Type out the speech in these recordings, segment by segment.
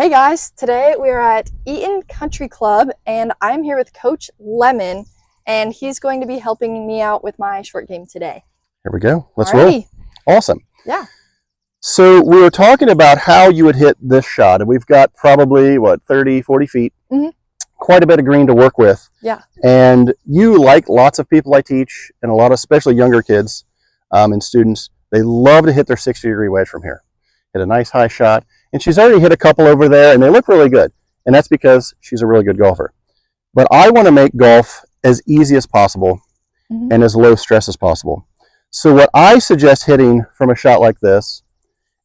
Hey guys, today we are at Eaton Country Club and I'm here with Coach Lemmon and he's going to be helping me out with my short game today. Here we go. Let's roll. Awesome. Yeah. So we were talking about how you would hit this shot, and we've got probably, 30, 40 feet, quite a bit of green to work with. Yeah. And you, like lots of people I teach, and a lot of especially younger kids and students, they love to hit their 60-degree wedge from here. Hit a nice high shot. And she's already hit a couple over there, and they look really good. And that's because she's a really good golfer. But I want to make golf as easy as possible and as low stress as possible. So what I suggest hitting from a shot like this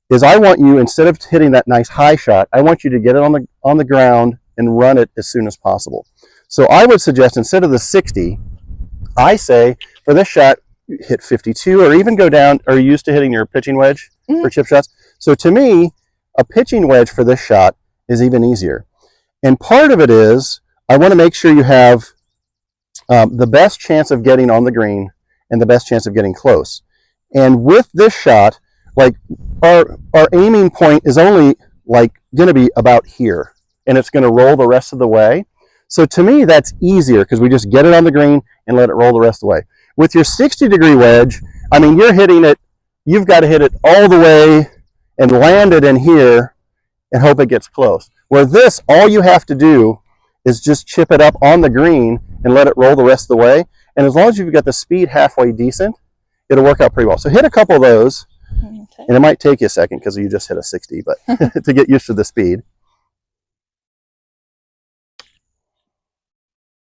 is I want you, instead of hitting that nice high shot, I want you to get it on the ground and run it as soon as possible. So I would suggest, instead of the 60, I say for this shot, hit 52, or even go down. Are you used to hitting your pitching wedge for chip shots? So to me, a pitching wedge for this shot is even easier. And part of it is I want to make sure you have the best chance of getting on the green and the best chance of getting close. And with this shot, like our aiming point is only like going to be about here, and it's going to roll the rest of the way. So to me, that's easier because we just get it on the green and let it roll the rest of the way. With your 60-degree wedge, I mean, you're hitting it, you've got to hit it all the way and land it in here and hope it gets close. Where this, all you have to do is just chip it up on the green and let it roll the rest of the way. And as long as you've got the speed halfway decent, it'll work out pretty well. So hit a couple of those, and it might take you a second because you just hit a 60, but to get used to the speed.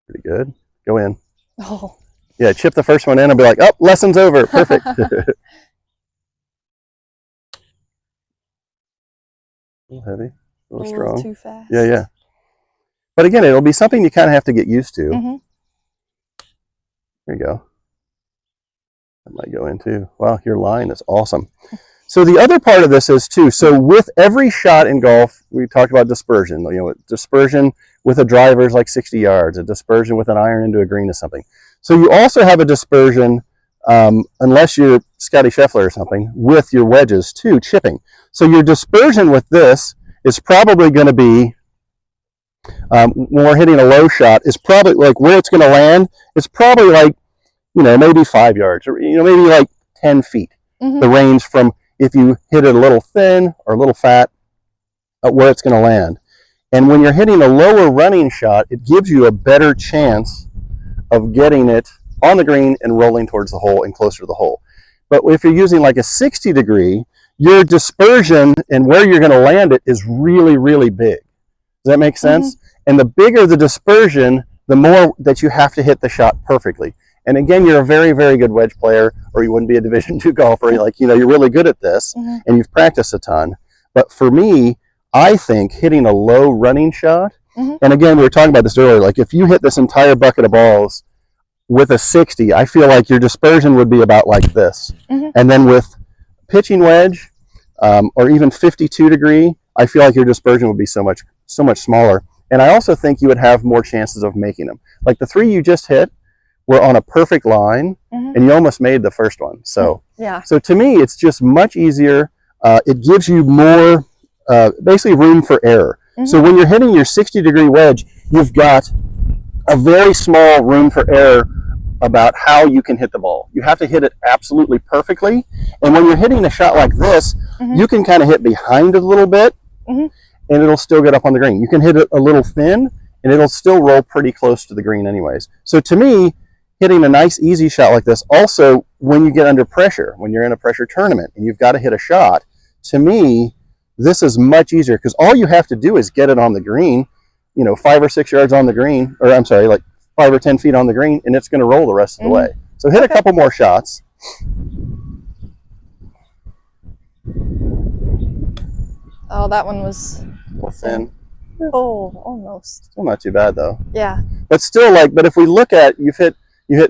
Pretty good. Go in. Oh. Yeah, chip the first one in and be like, oh, lesson's over. Perfect. A little heavy, a little strong. Too fast. Yeah. But again, it'll be something you kind of have to get used to. There you go. That might go in too. Wow, your line is awesome. So the other part of this is too, so with every shot in golf, we talked about dispersion. You know, dispersion with a driver is like 60 yards. A dispersion with an iron into a green is something. So you also have a dispersion, unless you're Scotty Scheffler or something, with your wedges too, chipping. So your dispersion with this is probably going to be, when we're hitting a low shot, is probably like where it's going to land. It's probably like, maybe 5 yards, or maybe like 10 feet. The range from if you hit it a little thin or a little fat, where it's going to land. And when you're hitting a lower running shot, it gives you a better chance of getting it on the green and rolling towards the hole and closer to the hole. But if you're using like a 60-degree, your dispersion and where you're going to land it is really, really big. Does that make sense? And the bigger the dispersion, the more that you have to hit the shot perfectly. And again, you're a very, very good wedge player, or you wouldn't be a Division II golfer. You're really good at this, and you've practiced a ton. But for me, I think hitting a low running shot, and again, we were talking about this earlier, like if you hit this entire bucket of balls with a 60, I feel like your dispersion would be about like this. And then with pitching wedge, or even 52-degree, I feel like your dispersion would be so much smaller. And I also think you would have more chances of making them. Like the three you just hit were on a perfect line, and you almost made the first one. So, so to me, it's just much easier. It gives you more, basically room for error. So when you're hitting your 60-degree wedge, you've got a very small room for error about how you can hit the ball. You have to hit it absolutely perfectly. And when you're hitting a shot like this, you can kind of hit behind it a little bit, and it'll still get up on the green. You can hit it a little thin, and it'll still roll pretty close to the green anyways. So to me, hitting a nice, easy shot like this, also when you get under pressure, when you're in a pressure tournament and you've got to hit a shot, to me, this is much easier because all you have to do is get it on the green, 5 or 6 yards on the green, or I'm sorry, like 5 or 10 feet on the green, and it's going to roll the rest of the way. So hit a couple more shots. Oh, that one was A little thin. Oh, almost. Still not too bad though. Yeah. But still, but if we look at, you hit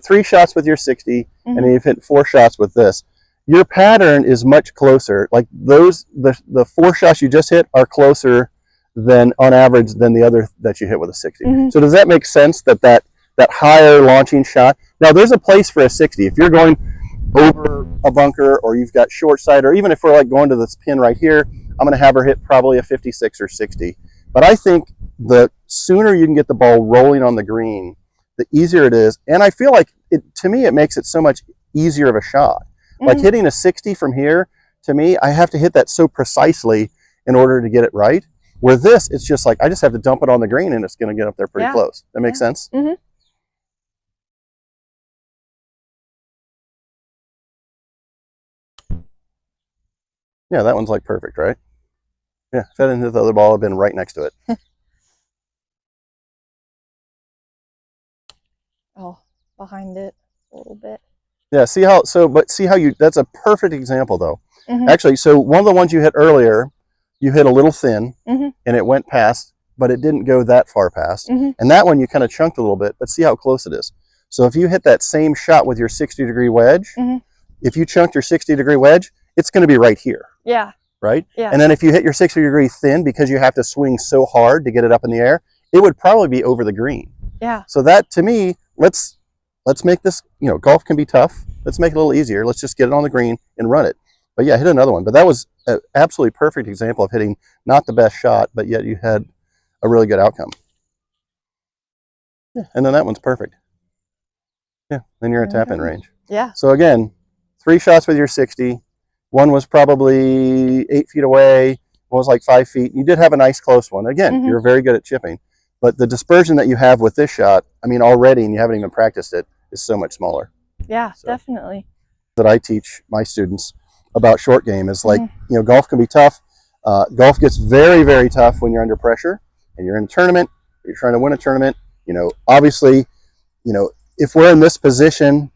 3 shots with your 60, and then you've hit 4 shots with this. Your pattern is much closer. Like the 4 shots you just hit are closer than on average than the other that you hit with a 60. So does that make sense that higher launching shot? Now there's a place for a 60. If you're going over a bunker, or you've got short side, or even if we're like going to this pin right here, I'm going to have her hit probably a 56 or 60. But I think the sooner you can get the ball rolling on the green, the easier it is. And I feel like, to me, it makes it so much easier of a shot. Like hitting a 60 from here, to me, I have to hit that so precisely in order to get it right. Where this, it's just like, I just have to dump it on the green and it's going to get up there pretty close. That makes sense? Yeah, that one's like perfect, right? Yeah, if I didn't hit the other ball, I've been right next to it. Oh, behind it a little bit. Yeah, see how, that's a perfect example though. Actually, so one of the ones you hit earlier, you hit a little thin and it went past, but it didn't go that far past. And that one you kind of chunked a little bit, but see how close it is. So if you hit that same shot with your 60-degree wedge, if you chunked your 60-degree wedge, it's going to be right here. Yeah. Right? Yeah. And then if you hit your 60-degree thin, because you have to swing so hard to get it up in the air, it would probably be over the green. Yeah. So that, to me, let's make this, golf can be tough. Let's make it a little easier. Let's just get it on the green and run it. But yeah, hit another one. But that was an absolutely perfect example of hitting not the best shot, but yet you had a really good outcome. Yeah, and then that one's perfect. Yeah, then you're at tap-in range. Yeah. So again, 3 shots with your 60. One was probably 8 feet away. One was like 5 feet. You did have a nice close one. Again, you're very good at chipping. But the dispersion that you have with this shot, I mean, already, and you haven't even practiced it, is so much smaller. Yeah, so, definitely. That I teach my students about short game is like, golf can be tough. Golf gets very, very tough when you're under pressure and you're in a tournament, you're trying to win a tournament. Obviously, if we're in this position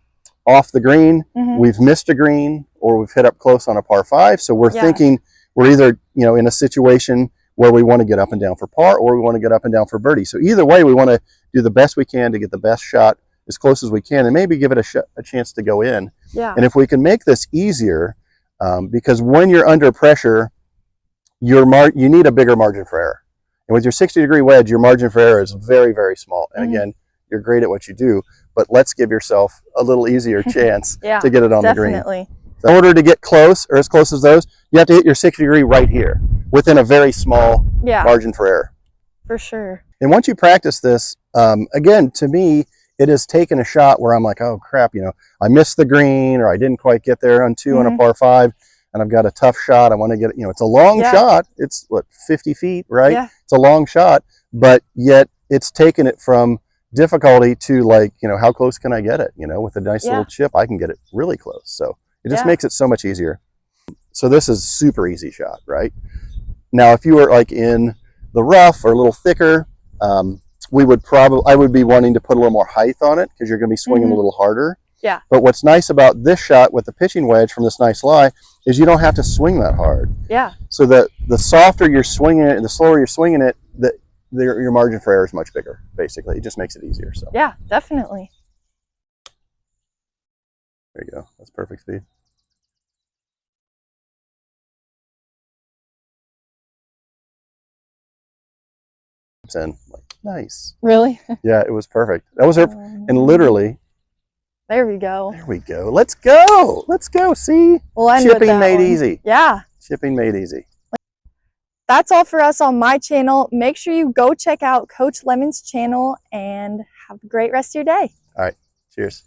off the green, we've missed a green or we've hit up close on a par 5. So we're thinking we're either, in a situation where we want to get up and down for par or we want to get up and down for birdie. So either way, we want to do the best we can to get the best shot as close as we can and maybe give it a chance to go in. Yeah. And if we can make this easier, because when you're under pressure, you need a bigger margin for error. And with your 60-degree wedge, your margin for error is very, very small. And again, you're great at what you do, but let's give yourself a little easier chance to get it on the green. So in order to get close, or as close as those, you have to hit your 60-degree right here, within a very small margin for error. For sure. And once you practice this, again, to me, it has taken a shot where I'm like, oh crap, I missed the green, or I didn't quite get there on 2 on a par 5, and I've got a tough shot. I want to get it, it's a long shot. It's what, 50 feet, right? Yeah. It's a long shot, but yet it's taken it from difficulty to like, how close can I get it? With a nice little chip, I can get it really close. So it just makes it so much easier. So this is super easy shot, right? Now, if you were like in the rough or a little thicker, I would be wanting to put a little more height on it because you're going to be swinging a little harder. Yeah. But what's nice about this shot with the pitching wedge from this nice lie is you don't have to swing that hard. Yeah. So the softer you're swinging it and the slower you're swinging it, your margin for error is much bigger, basically. It just makes it easier. So yeah, definitely. There you go. That's perfect speed. In like nice. Really? Yeah, it was perfect. That was her, and literally. There we go. There we go. Let's go. Let's go. See, chipping made easy. Yeah. Chipping made easy. That's all for us on my channel. Make sure you go check out Coach Lemmon's channel and have a great rest of your day. All right. Cheers.